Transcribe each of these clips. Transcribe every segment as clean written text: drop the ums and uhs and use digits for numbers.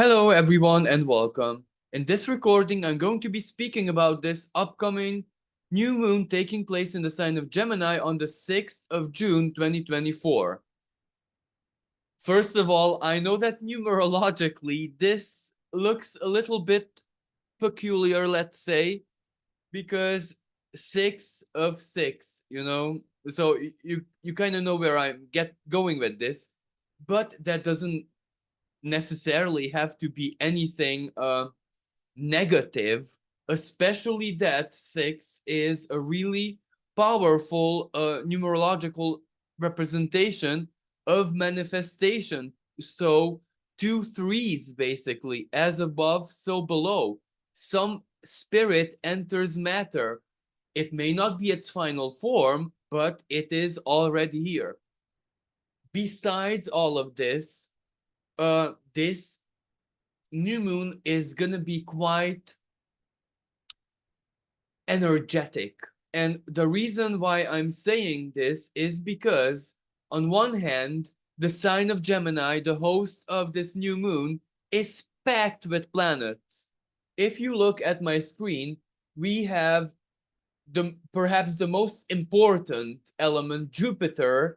Hello, everyone, and welcome. In this recording, I'm going to be speaking about this upcoming new moon taking place in the sign of Gemini on the 6th of June 2024. First of all, I know that numerologically this looks a little bit peculiar, let's say, because 6 of 6, so you kind of know where I'm get going with this, but that doesn't necessarily have to be anything negative, especially that 6 is a really powerful numerological representation of manifestation. So, two threes basically, as above, so below. Some spirit enters matter. It may not be its final form, but it is already here. Besides all of this, this new moon is gonna be quite energetic. And the reason why I'm saying this is because, on one hand, the sign of Gemini, the host of this new moon, is packed with planets. If you look at my screen, we have the perhaps the most important element, Jupiter,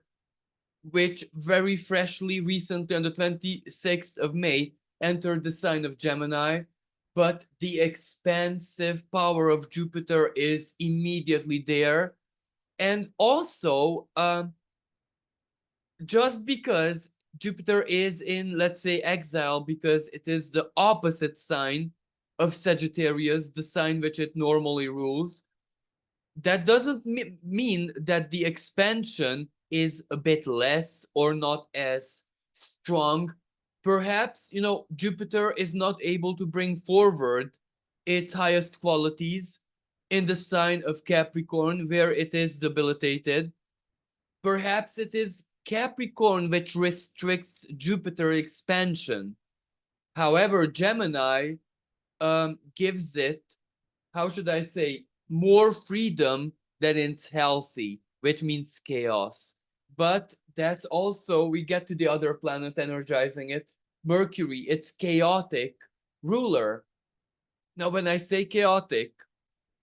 which very freshly, recently on the 26th of May, entered the sign of Gemini. But the expansive power of Jupiter is immediately there. And also, just because Jupiter is in, let's say, exile, because it is the opposite sign of Sagittarius, the sign which it normally rules, that doesn't mean that the expansion is a bit less or not as strong. Perhaps, Jupiter is not able to bring forward its highest qualities in the sign of Capricorn, where it is debilitated. Perhaps it is Capricorn which restricts Jupiter expansion. However, Gemini gives it, how should I say, more freedom than it's healthy, which means chaos. But that's also, we get to the other planet energizing it, Mercury, its chaotic ruler. Now, when I say chaotic,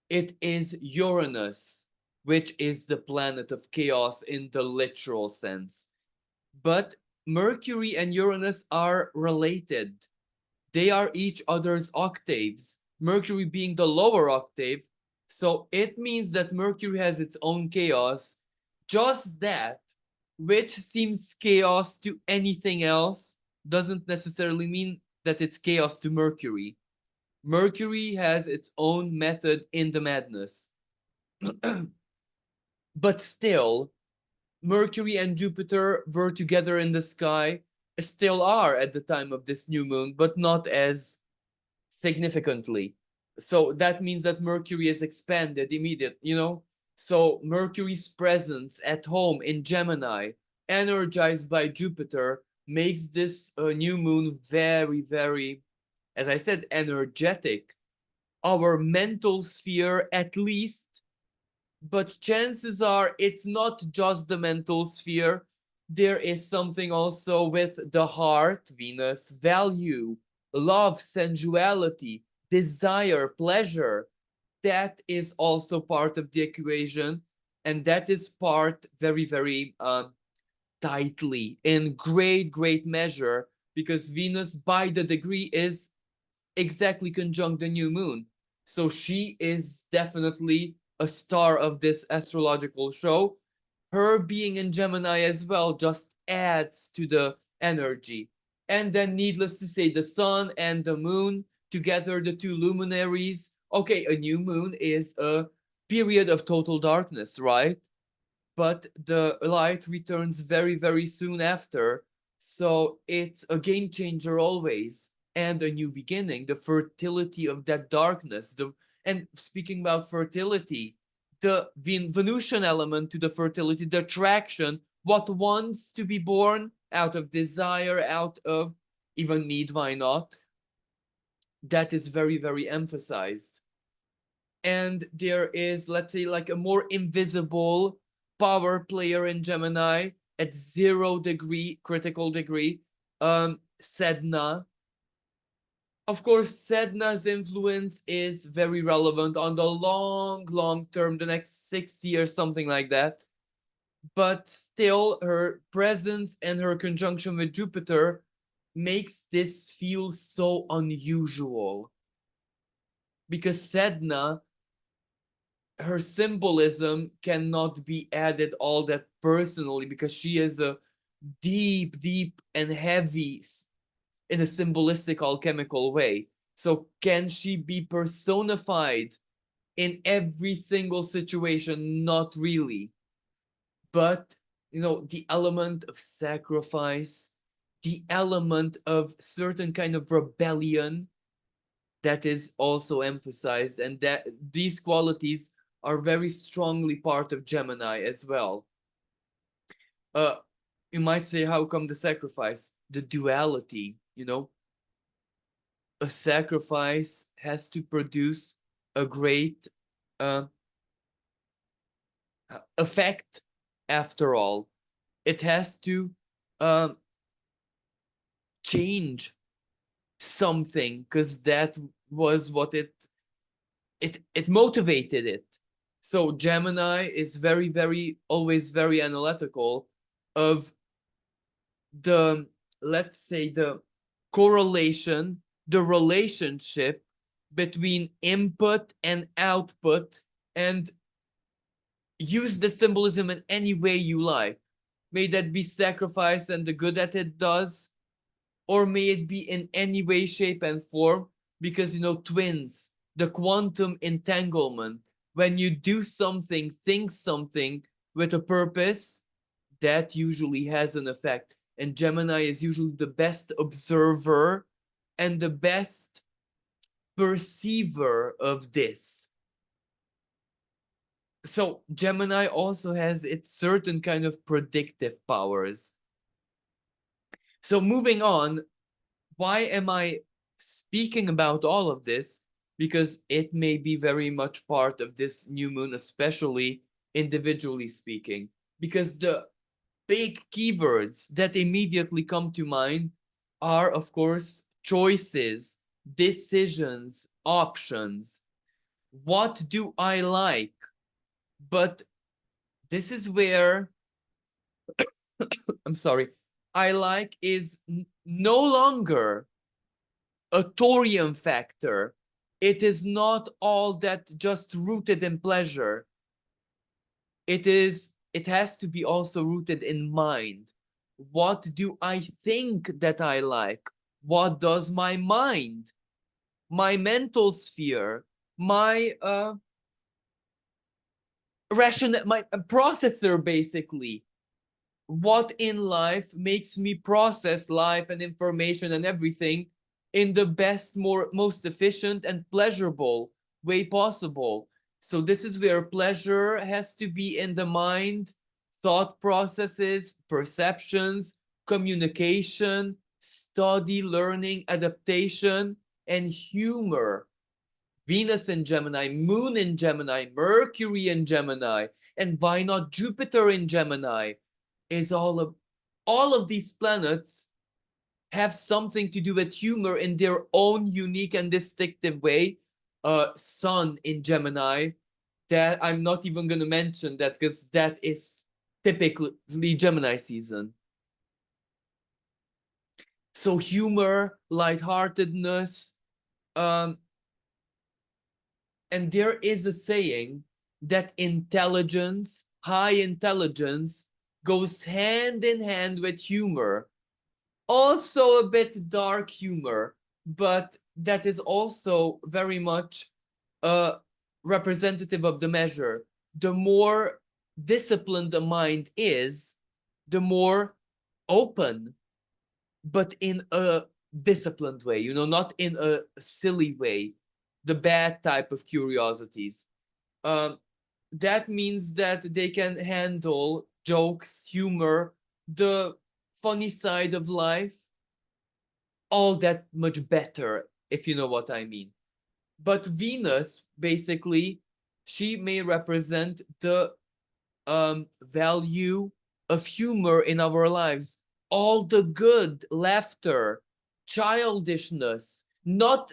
it is Uranus, which is the planet of chaos in the literal sense. But Mercury and Uranus are related. They are each other's octaves, Mercury being the lower octave. So it means that Mercury has its own chaos. Just that, which seems chaos to anything else, doesn't necessarily mean that it's chaos to Mercury. Mercury has its own method in the madness. But still, Mercury and Jupiter were together in the sky, still are at the time of this new moon, but not as significantly. So that means that Mercury is expanded immediate. So Mercury's presence at home in Gemini, energized by Jupiter, makes this new moon very, very, as I said, energetic. Our mental sphere, at least, but chances are it's not just the mental sphere. There is something also with the heart, Venus, value, love, sensuality, desire, pleasure. That is also part of the equation. And that is part very, very tightly, in great, great measure, because Venus, by the degree, is exactly conjunct the new moon. So she is definitely a star of this astrological show. Her being in Gemini as well just adds to the energy. And then, needless to say, the sun and the moon together, the two luminaries. Okay, a new moon is a period of total darkness, right? But the light returns very, very soon after. So it's a game changer always and a new beginning. The fertility of that darkness. And speaking about fertility, the Venusian element to the fertility, the attraction, what wants to be born out of desire, out of even need, why not? That is very, very emphasized. And there is, let's say, like a more invisible power player in Gemini at 0 degree critical degree, Sedna, Of course, Sedna's influence is very relevant on the long term, the next 6 years, something like that. But still, her presence and her conjunction with Jupiter makes this feel so unusual. Because Sedna, her symbolism cannot be added all that personally, because she is a deep and heavy in a symbolistic alchemical way. So can she be personified in every single situation? Not really. But the element of sacrifice, the element of certain kind of rebellion, that is also emphasized, and that these qualities are very strongly part of Gemini as well. uh you might say, how come the sacrifice? The duality, a sacrifice has to produce a great uh, effect. After all, it has to um, change something, because that was what it motivated it. So Gemini is very always very analytical of the, let's say, the correlation, the relationship between input and output, and use the symbolism in any way you like. May that be sacrifice and the good that it does, or may it be in any way, shape, and form, because twins, the quantum entanglement, when you do something, think something with a purpose, that usually has an effect. And Gemini is usually the best observer and the best perceiver of this. So Gemini also has its certain kind of predictive powers. So moving on, why am I speaking about all of this? Because it may be very much part of this new moon, especially individually speaking. Because the big keywords that immediately come to mind are, of course, choices, decisions, options. What do I like? But this is where, I'm sorry, I like is no longer a thorium factor. It is not all that just rooted in pleasure. It has to be also rooted in mind. What do I think that I like? What does my mind, my mental sphere, my my processor, basically, what in life makes me process life and information and everything in the best, most efficient and pleasurable way possible. So this is where pleasure has to be in the mind, thought processes, perceptions, communication, study, learning, adaptation, and humor. Venus in Gemini, Moon in Gemini, Mercury in Gemini, and why not Jupiter in Gemini? Is all of these planets have something to do with humor in their own unique and distinctive way. Sun in Gemini, that I'm not even going to mention that, because that is typically Gemini season. So humor, lightheartedness, um, and there is a saying that intelligence, high intelligence, goes hand in hand with humor. Also a bit dark humor, but that is also very much representative of the measure. The more disciplined the mind is, the more open, but in a disciplined way, not in a silly way, the bad type of curiosities. Um, that means that they can handle jokes, humor, the funny side of life, all that much better, if you know what I mean. But Venus, basically, she may represent the value of humor in our lives. All the good, laughter, childishness, Not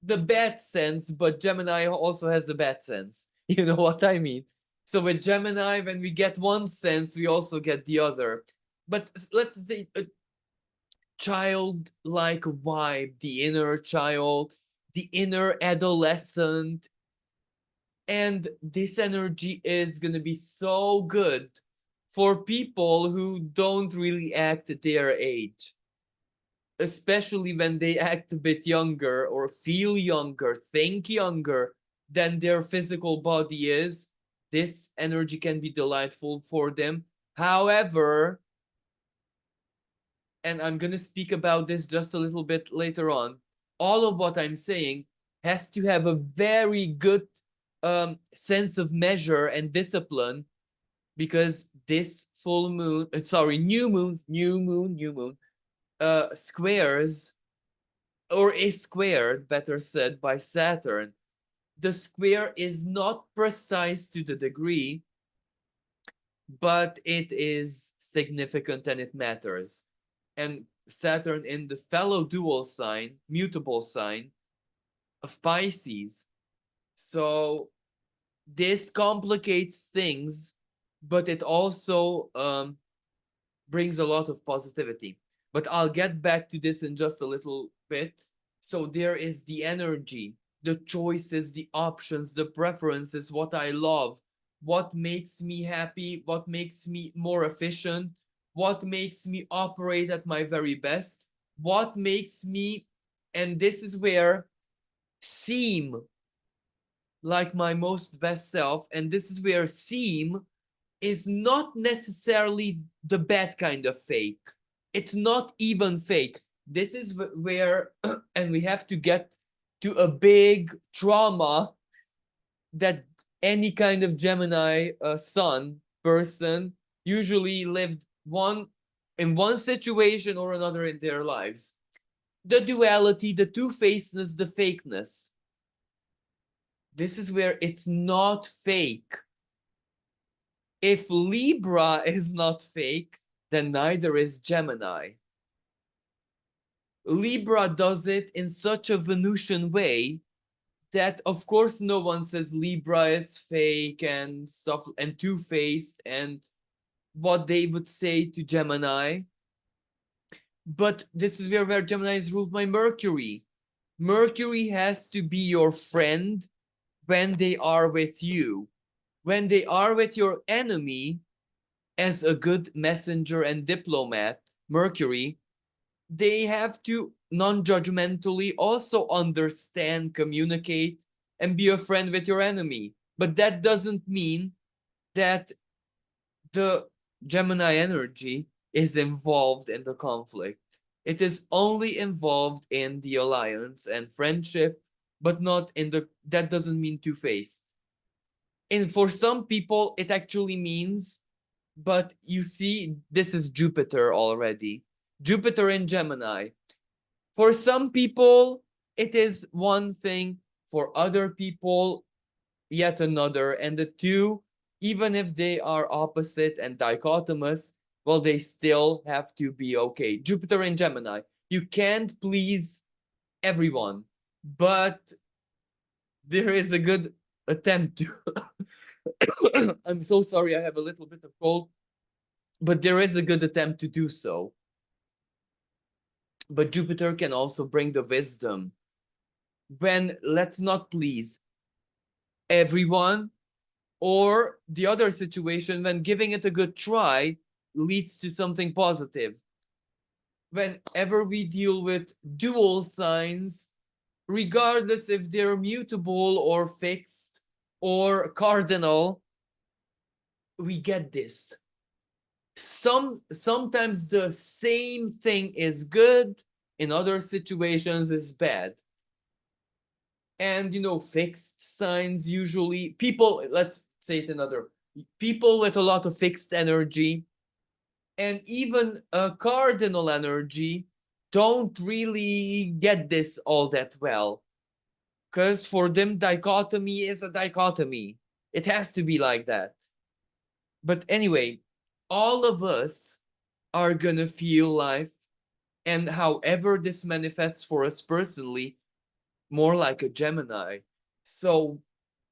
the bad sense, but Gemini also has a bad sense. You know what I mean? So with Gemini, when we get one sense, we also get the other. But let's say a childlike vibe, the inner child, the inner adolescent, and this energy is gonna be so good for people who don't really act their age, especially when they act a bit younger or feel younger, think younger than their physical body is. This energy can be delightful for them. However, and I'm going to speak about this just a little bit later on, all of what I'm saying has to have a very good sense of measure and discipline, because this full moon, new moon, squares, or is squared, better said, by Saturn. The square is not precise to the degree, but it is significant and it matters. And Saturn in the fellow dual sign, mutable sign of Pisces. So this complicates things, but it also brings a lot of positivity. But I'll get back to this in just a little bit. So there is the energy, the choices, the options, the preferences, what I love, what makes me happy, what makes me more efficient, what makes me operate at my very best, what makes me, and this is where, seem like my most best self, and this is where seem is not necessarily the bad kind of fake. It's not even fake. This is where, and we have to get to a big trauma that any kind of Gemini sun person usually lived one in one situation or another in their lives. The duality, the two-facedness, the fakeness. This is where it's not fake. If Libra is not fake, then neither is Gemini. Libra does it in such a Venusian way that, of course, no one says Libra is fake and stuff and two-faced and what they would say to Gemini. But this is where Gemini is ruled by Mercury. Mercury has to be your friend when they are with you. When they are with your enemy, as a good messenger and diplomat, Mercury, they have to non-judgmentally also understand, communicate, and be a friend with your enemy. But that doesn't mean that the Gemini energy is involved in the conflict. It is only involved in the alliance and friendship, but not in the, that doesn't mean two-faced. And for some people, it actually means, but you see, this is Jupiter already. Jupiter in Gemini. For some people, it is one thing. For other people, yet another. And the two, even if they are opposite and dichotomous, well, they still have to be okay. Jupiter in Gemini. You can't please everyone, but there is a good attempt to. I'm so sorry, I have a little bit of cold, but there is a good attempt to do so. But Jupiter can also bring the wisdom when let's not please everyone, or the other situation when giving it a good try leads to something positive. Whenever we deal with dual signs, regardless if they're mutable or fixed or cardinal, we get this. Sometimes the same thing is good, in other situations is bad. And fixed signs, usually people, let's say it another, people with a lot of fixed energy and even a cardinal energy don't really get this all that well, because for them dichotomy is a dichotomy. It has to be like that. But anyway, all of us are gonna feel life And however this manifests for us personally, more like a Gemini. So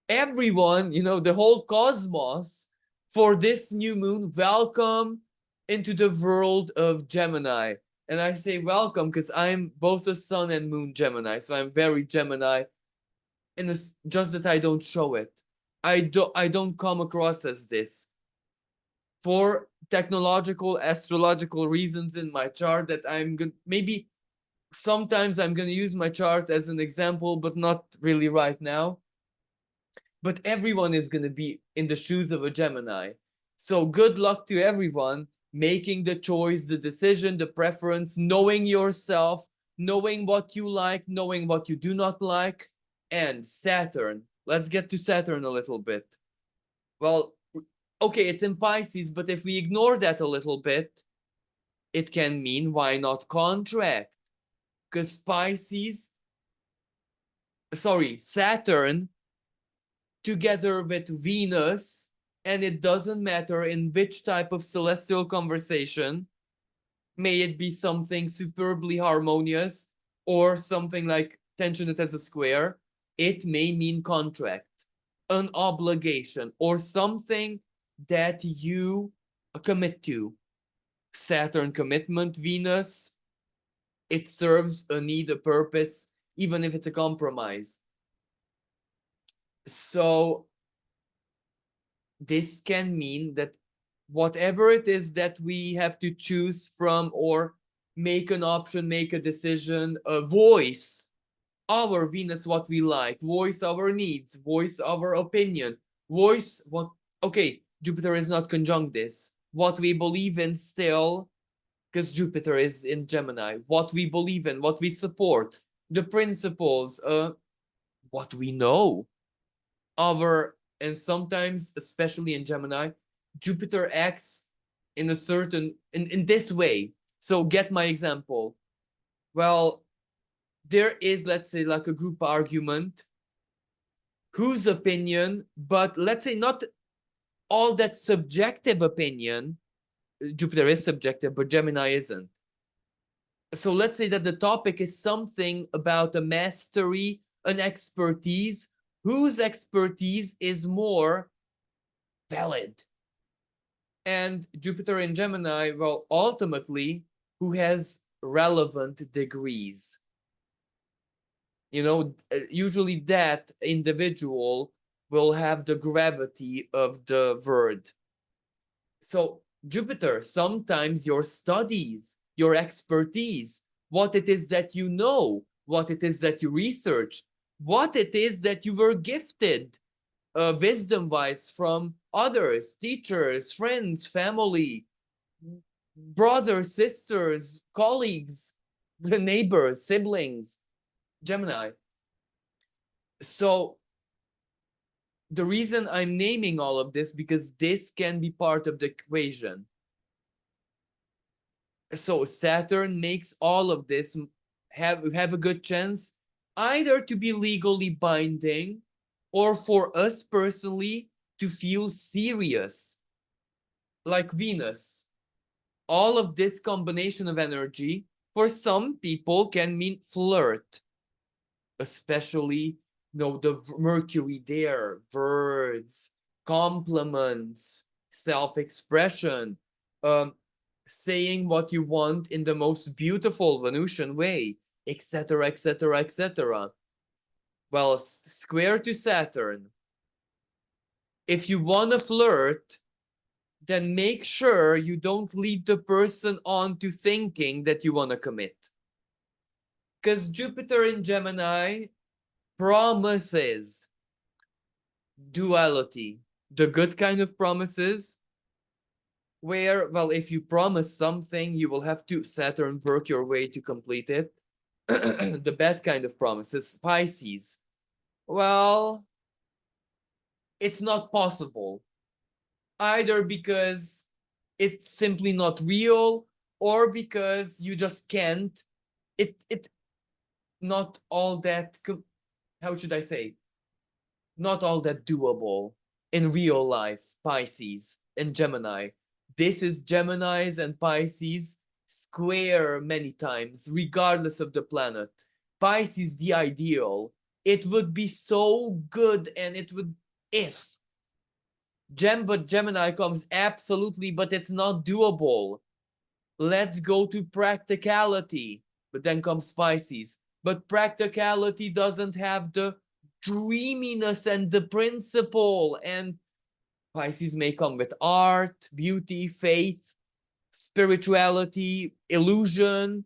everyone, the whole cosmos, for this new moon, welcome into the world of Gemini. And I say welcome because I'm both a sun and moon Gemini. So I'm very Gemini, in this, just that I don't show it. I don't come across as this. For technological, astrological reasons in my chart, that I'm going maybe sometimes I'm going to use my chart as an example, but not really right now. But everyone is going to be in the shoes of a Gemini. So good luck to everyone making the choice, the decision, the preference, knowing yourself, knowing what you like, knowing what you do not like. And Saturn. Let's get to Saturn a little bit. Well, okay, it's in Pisces, but if we ignore that a little bit, it can mean why not contract? Because Saturn together with Venus, and it doesn't matter in which type of celestial conversation, may it be something superbly harmonious or something like tension it as a square, it may mean contract, an obligation, or something that you commit to. Saturn commitment, Venus, it serves a need, a purpose, even if it's a compromise. So this can mean that whatever it is that we have to choose from or make an option, make a decision, voice our Venus, what we like, voice our needs, voice our opinion, voice what, okay, Jupiter is not conjunct this, what we believe in still, because Jupiter is in Gemini, what we believe in, what we support, the principles, what we know, and sometimes, especially in Gemini, Jupiter acts in a certain, in this way. So get my example. Well, there is, let's say, like a group argument, whose opinion, but let's say not all that subjective opinion. Jupiter is subjective, but Gemini isn't. So let's say that the topic is something about a mastery, an expertise, whose expertise is more valid. And Jupiter in Gemini, well, ultimately, who has relevant degrees. Usually that individual will have the gravity of the word. So Jupiter, sometimes your studies, your expertise, what it is that you know, what it is that you researched, what it is that you were gifted wisdom-wise from others, teachers, friends, family, brothers, sisters, colleagues, the neighbors, siblings, Gemini. So the reason I'm naming all of this, because this can be part of the equation. So Saturn makes all of this have a good chance either to be legally binding or for us personally to feel serious. Like Venus, all of this combination of energy for some people can mean flirt, especially the Mercury there, words, compliments, self-expression, saying what you want in the most beautiful Venusian way, etc., etc., etc. Well, square to Saturn. If you want to flirt, then make sure you don't lead the person on to thinking that you want to commit. Because Jupiter in Gemini promises duality, the good kind of promises, where, well, if you promise something, you will have to Saturn work your way to complete it. The bad kind of promises, Pisces. Well, it's not possible, either because it's simply not real or because you just can't. It not all that, how should I say, not all that doable in real life, Pisces and Gemini. This is Gemini's and Pisces square many times, regardless of the planet. Pisces, the ideal. It would be so good, and it would, if but Gemini comes, absolutely, but it's not doable. Let's go to practicality. But then comes Pisces. But practicality doesn't have the dreaminess and the principle. And Pisces may come with art, beauty, faith, spirituality, illusion,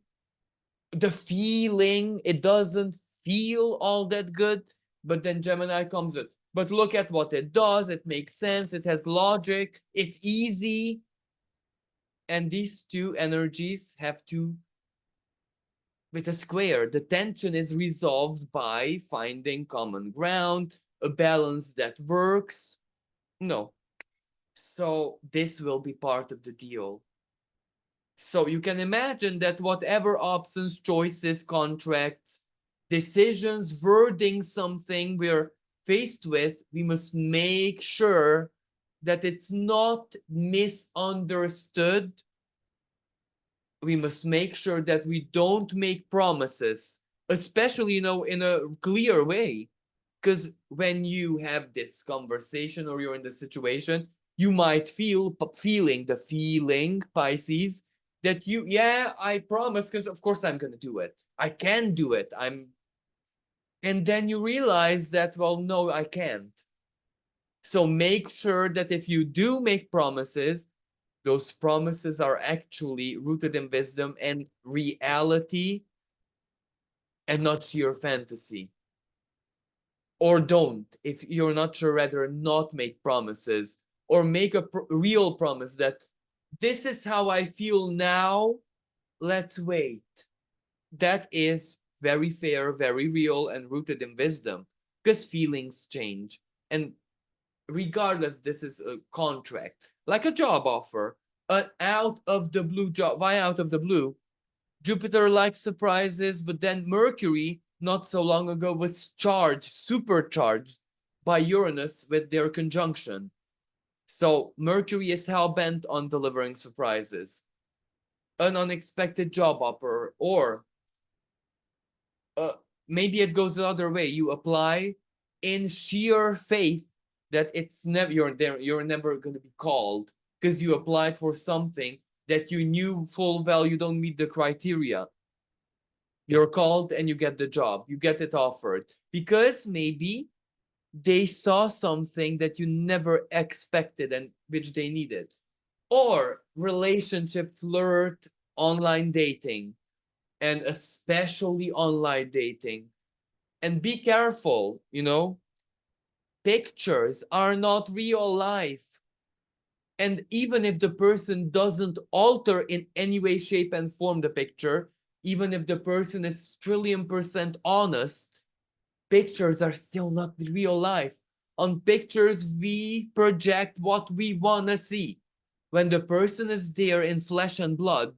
the feeling. It doesn't feel all that good. But then Gemini comes with, but look at what it does. It makes sense. It has logic. It's easy. And these two energies have to, with a square, the tension is resolved by finding common ground, a balance that works. No. So this will be part of the deal. So you can imagine that whatever options, choices, contracts, decisions, wording, something we're faced with, we must make sure that it's not misunderstood. We must make sure that we don't make promises, especially, in a clear way. Because when you have this conversation or you're in the situation, you might feeling the feeling, Pisces, that I promise, because of course I'm gonna do it. I can do it. And then you realize that, well, no, I can't. So make sure that if you do make promises, those promises are actually rooted in wisdom and reality, and not sheer fantasy. Or don't. If you're not sure, rather not make promises, or make a real promise that this is how I feel now. Let's wait. That is very fair, very real, and rooted in wisdom, because feelings change. And regardless, this is a contract, like a job offer, an out of the blue job. Why out of the blue? Jupiter likes surprises, but then Mercury, not so long ago, was supercharged by Uranus with their conjunction. So Mercury is hell bent on delivering surprises, an unexpected job offer, or uh, maybe it goes the other way. You apply in sheer faith that it's never you're never going to be called, because you applied for something that you knew full well you don't meet the criteria. You're called and you get the job. You get it offered because maybe they saw something that you never expected and which they needed. Or relationship, flirt, online dating, and especially online dating. And be careful, pictures are not real life. And even if the person doesn't alter in any way, shape, and form the picture, even if the person is trillion% honest, pictures are still not real life. On pictures, we project what we want to see. When the person is there in flesh and blood,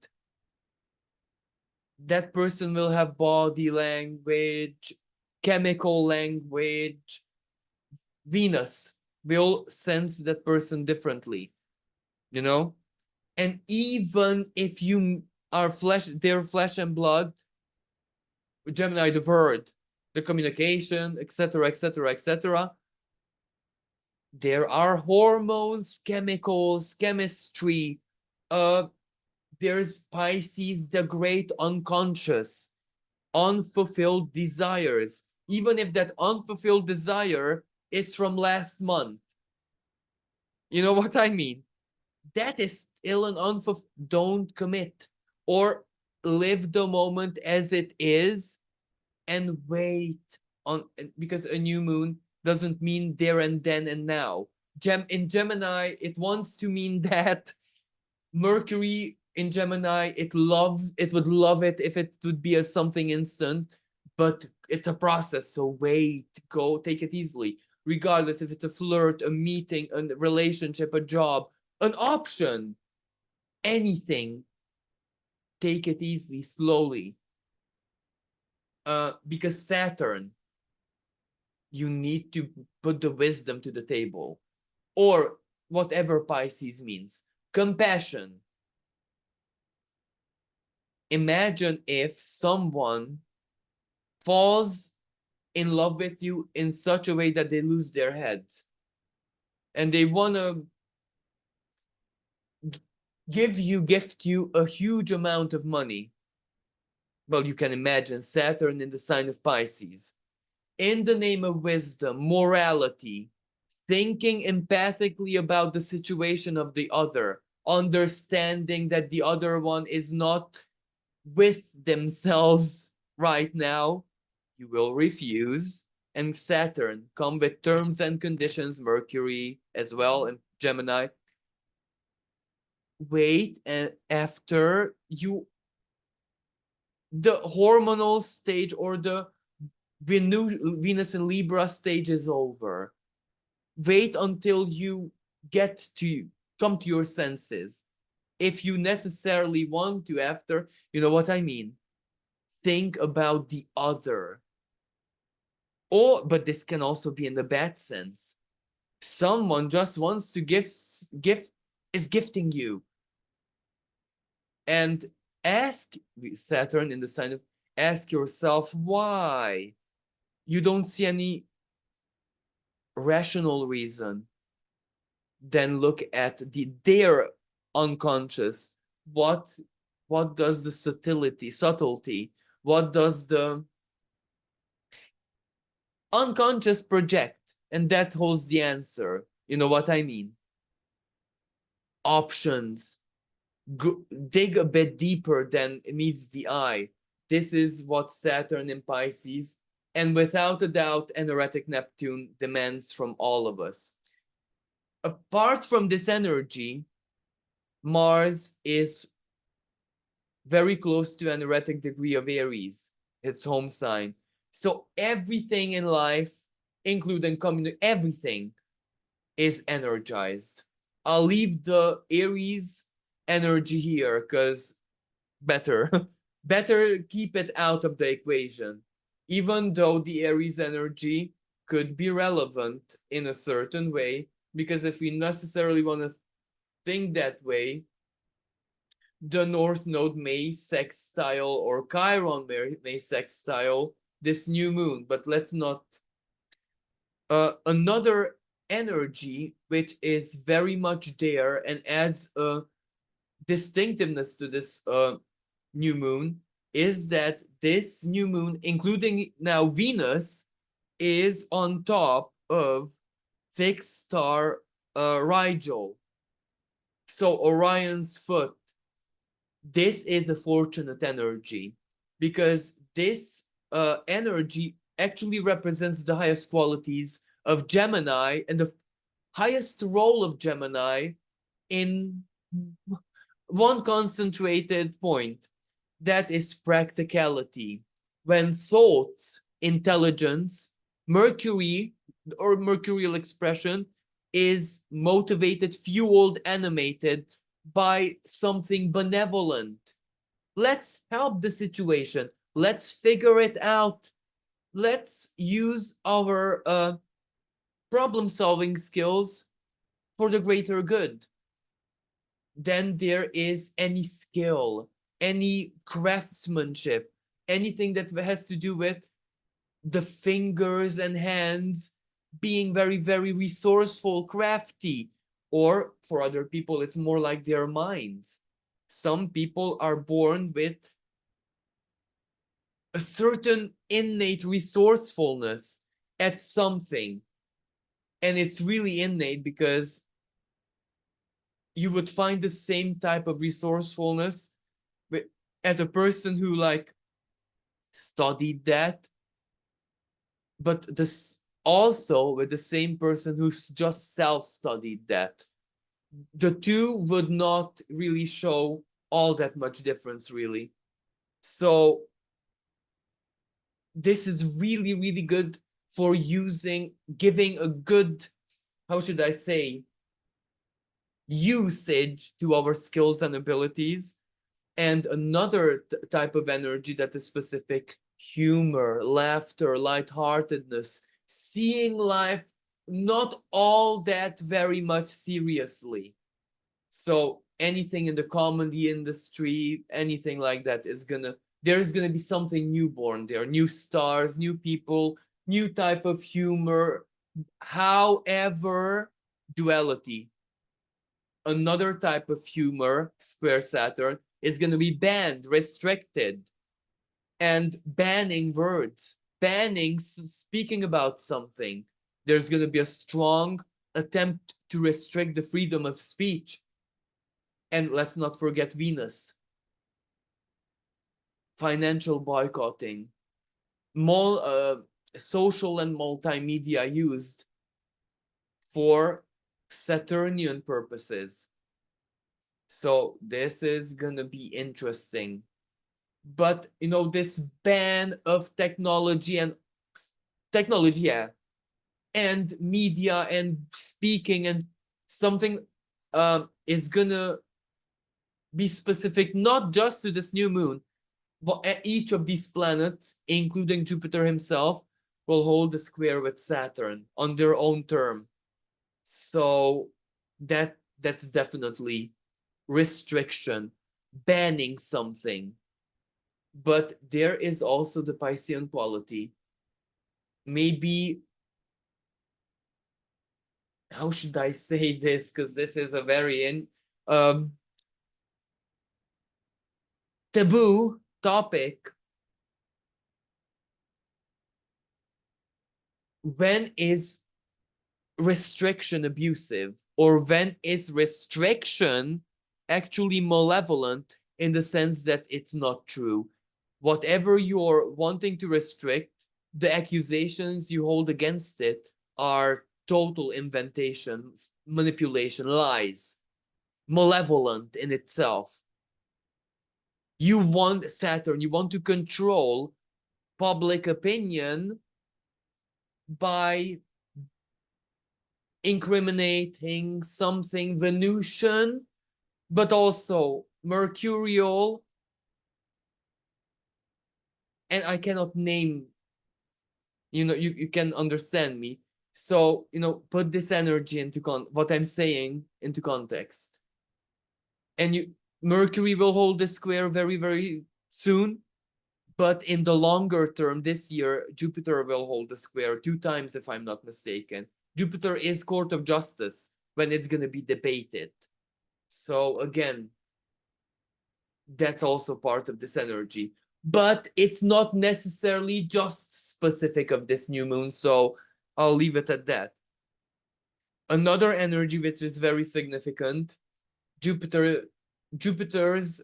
that person will have body language, chemical language. Venus will sense that person differently, you know? And even if you are their flesh and blood, Gemini, the word, the communication, etc., etc., etc., there are hormones, chemicals, chemistry. There's Pisces, the great unconscious, unfulfilled desires. Even if that unfulfilled desire is from last month. You know what I mean? That is still an unfulfilled. Don't commit, or live the moment as it is and wait on, because a new moon doesn't mean there and then and now. In Gemini, it wants to mean that Mercury in Gemini, it would love it if it would be something instant, but it's a process. So wait, go, take it easily. Regardless if it's a flirt, a meeting, a relationship, a job, an option, anything, take it easily, slowly. Because Saturn, you need to put the wisdom to the table, or whatever Pisces means, compassion. imagine if someone falls in love with you in such a way that they lose their heads and they want to gift you a huge amount of money. Well, you can imagine Saturn in the sign of Pisces. In the name of wisdom, morality, thinking empathically about the situation of the other, understanding that the other one is not with themselves right now, you will refuse. And Saturn come with terms and conditions, Mercury as well, and Gemini. Wait, and after you, the hormonal stage or the Venus and Libra stage is over. Wait until you get to come to your senses. If you necessarily want to, after, you know what I mean? Think about the other. Or, but this can also be in the bad sense. Someone just wants to is gifting you. And ask Saturn in the sign of, ask yourself why. You don't see any rational reason. Then look at their unconscious. What does the subtlety, what does the unconscious project? And that holds the answer. You know what I mean? Options. Dig a bit deeper than meets the eye. This is what Saturn in Pisces, and without a doubt, an erratic Neptune demands from all of us. Apart from this energy, Mars is very close to an erratic degree of Aries, its home sign. So everything in life, including everything, is energized. I'll leave the Aries energy here because better better keep it out of the equation, even though the Aries energy could be relevant in a certain way, because if we necessarily want to think that way, the North Node may sextile, or Chiron may sextile this new moon. But let's not. Another energy which is very much there and adds a distinctiveness to this new moon is that this new moon, including now Venus, is on top of fixed star Rigel. So Orion's foot. This is a fortunate energy because this energy actually represents the highest qualities of Gemini and the highest role of Gemini in one concentrated point. That is practicality. When thoughts, intelligence, Mercury or mercurial expression is motivated, fueled, animated by something benevolent. Let's help the situation. Let's figure it out. Let's use our problem-solving skills for the greater good. Then there is any skill, any craftsmanship, anything that has to do with the fingers and hands being very, very resourceful, crafty. Or for other people, it's more like their minds. Some people are born with a certain innate resourcefulness at something. And it's really innate because you would find the same type of resourcefulness at a person who like studied that, but this also with the same person who's just self-studied that. The two would not really show all that much difference, really. So this is really, really good for giving a good, how should I say, usage to our skills and abilities. And another type of energy that is specific: humor, laughter, lightheartedness, seeing life not all that very much seriously. So anything in the comedy industry, anything like that there's gonna be something newborn there, new stars, new people, new type of humor. However, duality, another type of humor, square Saturn, is gonna be banned, restricted, and banning words, banning speaking about something. There's gonna be a strong attempt to restrict the freedom of speech. And let's not forget Venus, financial boycotting, social and multimedia used for Saturnian purposes. So this is gonna be interesting. But this ban of technology, yeah, and media and speaking and something is gonna be specific not just to this new moon, but each of these planets, including Jupiter himself, will hold a square with Saturn on their own term. So that's definitely restriction, banning something. But there is also the Piscean quality. Maybe, how should I say this? Because this is a very taboo topic. When is restriction abusive, or when is restriction actually malevolent, in the sense that it's not true? Whatever you're wanting to restrict, the accusations you hold against it are total inventations, manipulation, lies, malevolent in itself. You want Saturn, you want to control public opinion by incriminating something Venusian, but also mercurial, and I cannot name, you can understand me. So, put this energy into what I'm saying into context. And Mercury will hold this square very, very soon. But in the longer term, this year, Jupiter will hold the square 2 times, if I'm not mistaken. Jupiter is court of justice when it's going to be debated. So again, that's also part of this energy. But it's not necessarily just specific of this new moon, so I'll leave it at that. Another energy which is very significant, Jupiter's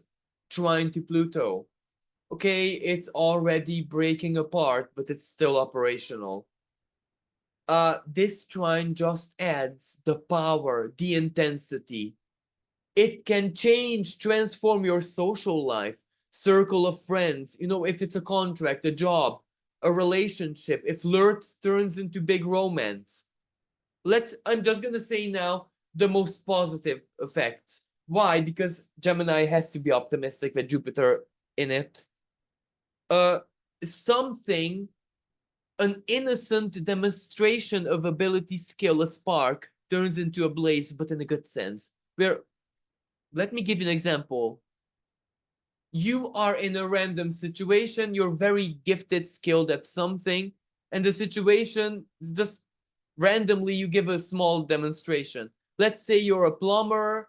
trine to Pluto. Okay, it's already breaking apart, but it's still operational. This trine just adds the power, the intensity. It can transform your social life, circle of friends, if it's a contract, a job, a relationship, if flirt turns into big romance. I'm just gonna say now the most positive effects. Why? Because Gemini has to be optimistic with Jupiter in it. Something, an innocent demonstration of ability, skill, a spark, turns into a blaze, but in a good sense. Let me give you an example. You are in a random situation, you're very gifted, skilled at something, and the situation just randomly you give a small demonstration. Let's say you're a plumber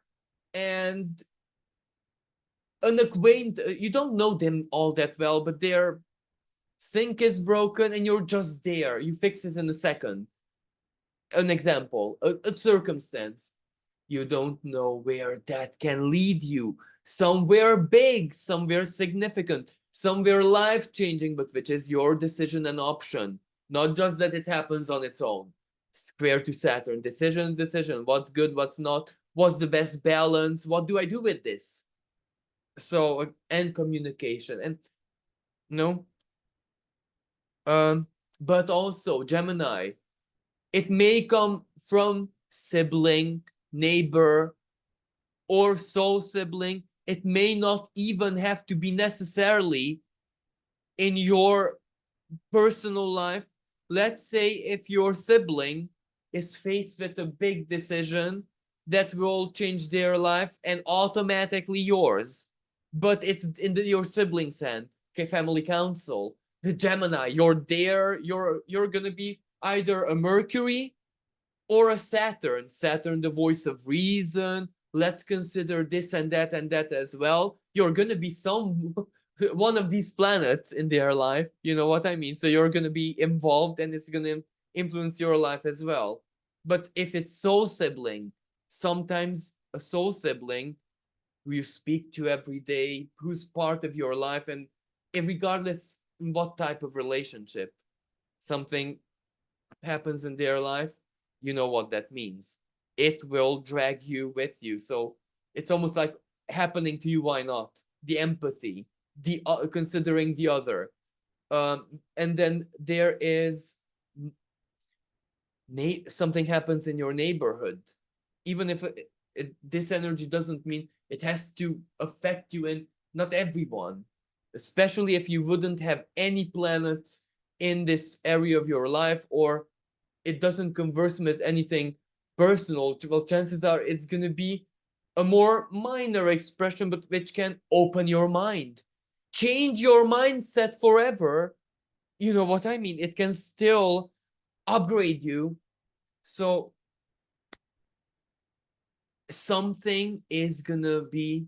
and an acquaintance, you don't know them all that well, but their sink is broken and you're just there. You fix it in a second. An example, a circumstance. You don't know where that can lead you. Somewhere big, somewhere significant, somewhere life-changing, but which is your decision and option. Not just that it happens on its own. Square to Saturn, decision, what's good, what's not, what's the best balance, what do I do with this? So, and communication, and no, but also Gemini, it may come from sibling, neighbor, or soul sibling. It may not even have to be necessarily in your personal life. Let's say if your sibling is faced with a big decision, that will change their life and automatically yours. But it's in your siblings' hand. Okay, family council. The Gemini, you're there. You're gonna be either a Mercury or a Saturn. Saturn, the voice of reason. Let's consider this and that as well. You're gonna be some one of these planets in their life. You know what I mean? So you're gonna be involved, and it's gonna influence your life as well. But if it's soul sibling, sometimes a soul sibling who you speak to every day, who's part of your life, and regardless what type of relationship, something happens in their life, you know what that means. It will drag you with you. So it's almost like happening to you. Why not? The empathy, the considering the other, and then there is something happens in your neighborhood, even if this energy doesn't mean it has to affect you, and not everyone, especially if you wouldn't have any planets in this area of your life, or it doesn't converse with anything personal. Well, chances are it's going to be a more minor expression, but which can open your mind, change your mindset forever. You know what I mean? It can still upgrade you. So something is gonna be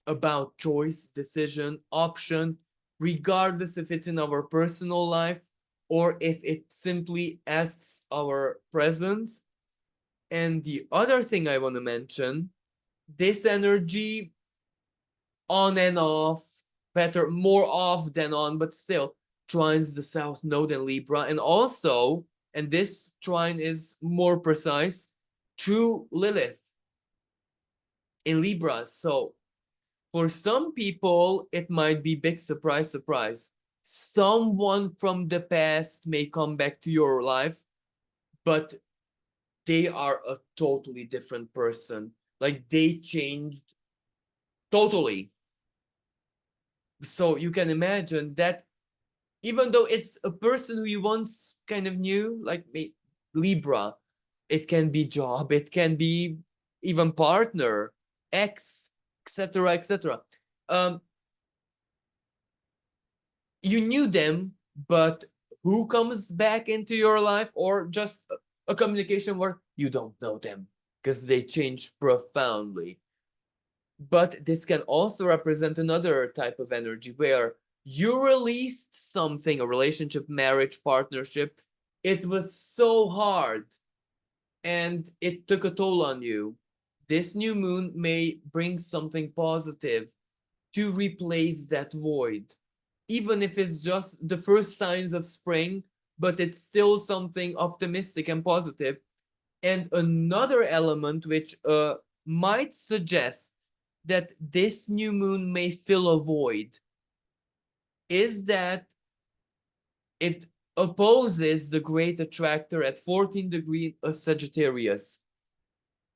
about choice, decision, option, regardless if it's in our personal life or if it simply asks our presence. And the other thing I want to mention, this energy on and off, better, more off than on, but still trines the South Node in Libra. And also, and this trine is more precise, true Lilith in Libra. So for some people, it might be big surprise, surprise. Someone from the past may come back to your life, but they are a totally different person. Like they changed totally. So you can imagine that even though it's a person who you once kind of knew, like Libra, it can be job, it can be even partner, ex, etc., etc. Um, you knew them, but who comes back into your life, or just a communication where you don't know them because they change profoundly. But this can also represent another type of energy where you released something, a relationship, marriage, partnership. It was so hard and it took a toll on you. This new moon may bring something positive to replace that void, even if it's just the first signs of spring, but it's still something optimistic and positive. And another element which might suggest that this new moon may fill a void is that it opposes the great attractor at 14 degree of Sagittarius.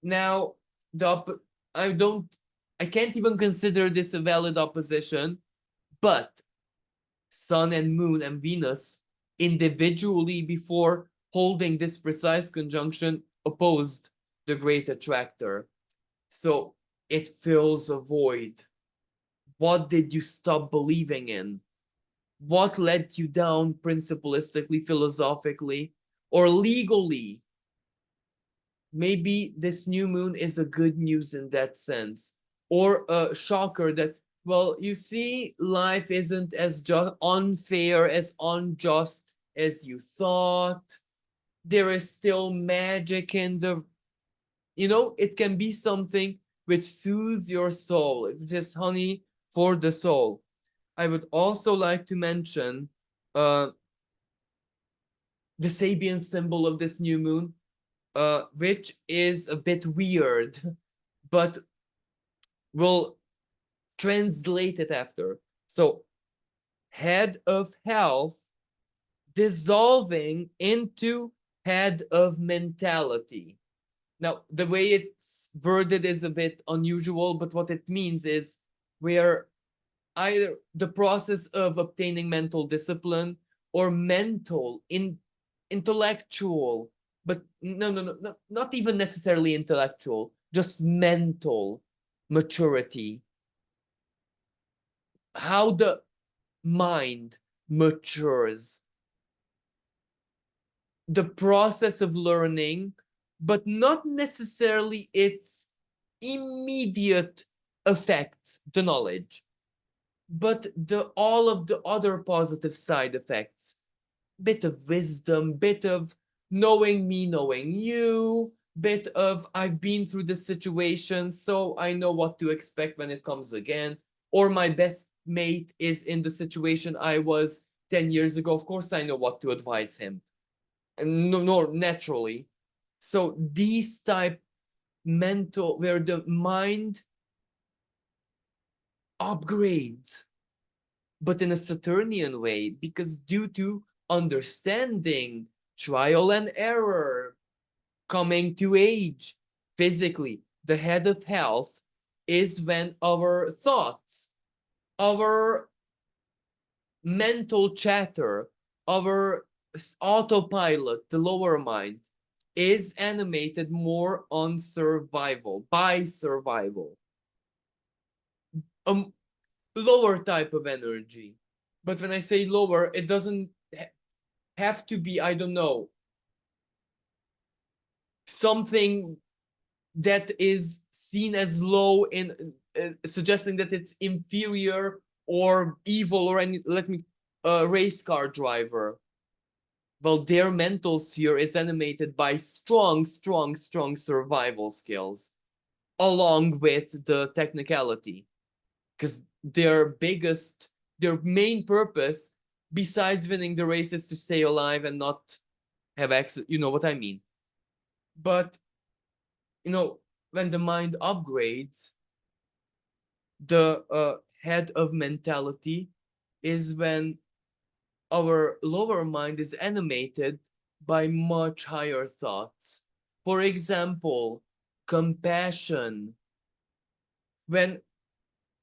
Now, I don't, I can't even consider this a valid opposition, but Sun and Moon and Venus individually before holding this precise conjunction opposed the great attractor. So it fills a void. What did you stop believing in? What led you down principalistically, philosophically, or legally? Maybe this new moon is a good news in that sense, or a shocker that, well, you see, life isn't as unfair, as unjust as you thought. There is still magic in the, it can be something which soothes your soul. It's just honey for the soul. I would also like to mention uh, the Sabian symbol of this new moon, which is a bit weird, but we'll translate it after. So, head of health dissolving into head of mentality. Now, the way it's worded is a bit unusual, but what it means is where either the process of obtaining mental discipline or intellectual but not even necessarily intellectual, just mental maturity. How the mind matures, the process of learning, but not necessarily its immediate effects, the knowledge, but the all of the other positive side effects. Bit of wisdom, bit of knowing me, knowing you, bit of I've been through this situation, so I know what to expect when it comes again. Or my best mate is in the situation I was 10 years ago. Of course, I know what to advise him. And no, naturally. So these type mental, where the mind upgrades, but in a Saturnian way, because due to understanding, trial and error, coming to age, physically, the head of health is when our thoughts, our mental chatter, our autopilot, the lower mind, is animated more on survival, by survival. A lower type of energy. But when I say lower, it doesn't have to be, I don't know, something that is seen as low in suggesting that it's inferior or evil or any, let me, race car driver. Well, their mental sphere is animated by strong survival skills along with the technicality, because their main purpose besides winning the race is to stay alive and not have access, you know what I mean. But when the mind upgrades, the head of mentality is when our lower mind is animated by much higher thoughts. For example, compassion. When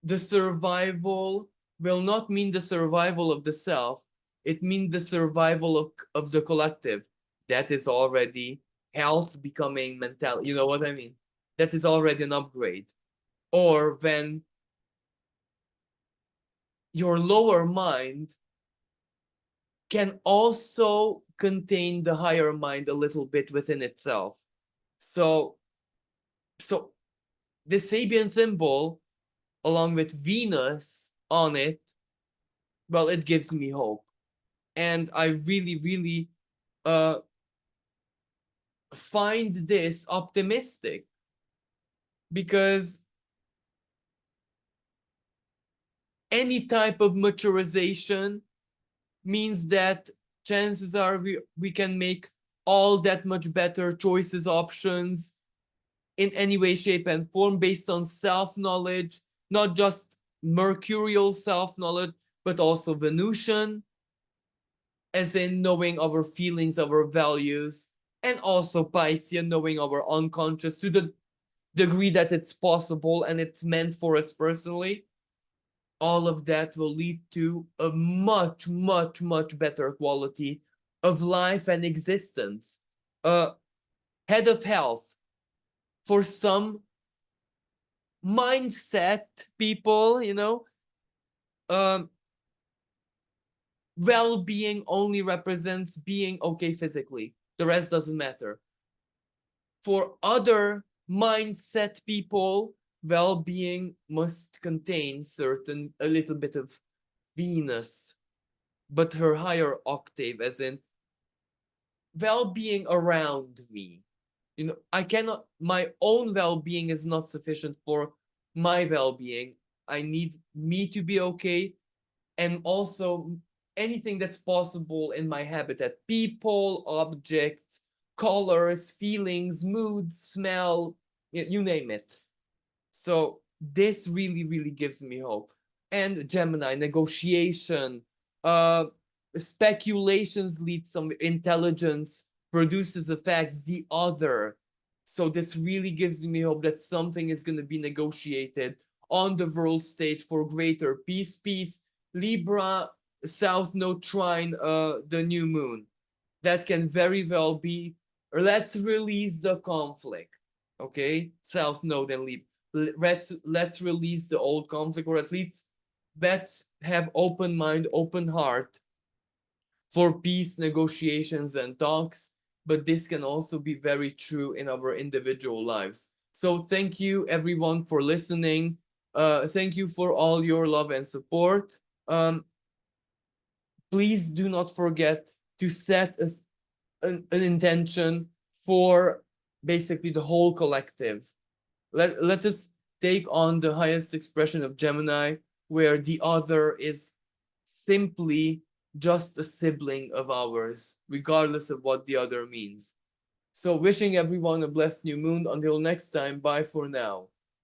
the survival will not mean the survival of the self, it means the survival of the collective. That is already health becoming mental. You know what I mean? That is already an upgrade. Or when your lower mind can also contain the higher mind a little bit within itself. So, so the Sabian symbol, along with Venus on it, well, it gives me hope. And I really uh, find this optimistic, because any type of maturization means that chances are we can make all that much better choices, options in any way, shape, and form based on self-knowledge, not just mercurial self-knowledge, but also Venusian, as in knowing our feelings, our values, and also Piscean, knowing our unconscious to the degree that it's possible and it's meant for us personally. All of that will lead to a much better quality of life and existence. Head of health. For some mindset people, um, well-being only represents being okay physically. The rest doesn't matter. For other mindset people, well-being must contain a little bit of Venus, but her higher octave, as in well-being around me. I cannot, my own well-being is not sufficient for my well-being. I need me to be okay, and also anything that's possible in my habitat: people, objects, colors, feelings, moods, smell, you name it. So this really gives me hope. And Gemini, negotiation, uh, speculations lead some intelligence, produces effects, the other. So this really gives me hope that something is going to be negotiated on the world stage for greater peace. Peace, Libra, South Node trine, the new moon. That can very well be let's release the conflict. Okay, South Node and Leap. Let's release the old conflict, or at least let's have open mind, open heart for peace, negotiations, and talks. But this can also be very true in our individual lives. So thank you everyone for listening. Thank you for all your love and support. Please do not forget to set an intention for basically the whole collective. Let us take on the highest expression of Gemini, where the other is simply just a sibling of ours, regardless of what the other means. So, wishing everyone a blessed new moon. Until next time, bye for now.